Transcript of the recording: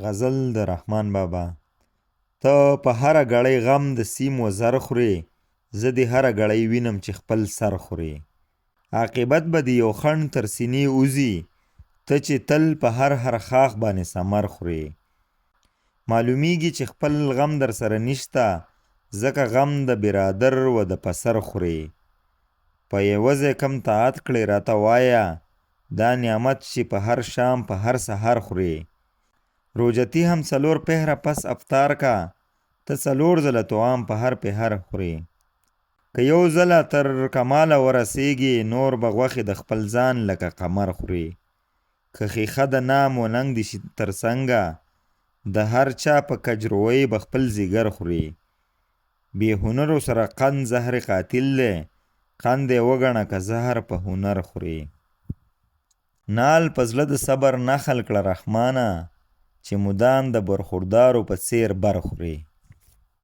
غزل د رحمان بابا. ته په هره ګړۍ غم د سیم و زر خورې، زه دې هره ګړۍ وینم چې خپل سر خورې. عاقبت به دې یو خڼ تر سینې وځي، ته چې تل په هر خاخ باندې ثمر خورې. معلومیږي چې خپل غم در سره نشته، ځکه غم د برادر و د پسر خورې. په یوه ځای کم طاعت کړې راته وایه، دا نعمت چې په هر شام په هر سحر خورې. روجتي هم 4 پهره پس افطار کا، ته 4 ځله توام په هر پهر خورې. که یو ځله تر کماله ورسیږي، نور به غوښې د خپل ځان لکه قمر خورې. که ښیښه د نام و ننګ دې شي تر څنګه، د هر چا په کجروۍ به خپل ځیګر خورې. بې هنرو سره قند زهر قاتل دی، قند یې وګڼه که زهر په هنر خورې. نال په زړه د صبر نخل کړه رحمانه، چې مدام د برخوردارو په څیر بر خورې.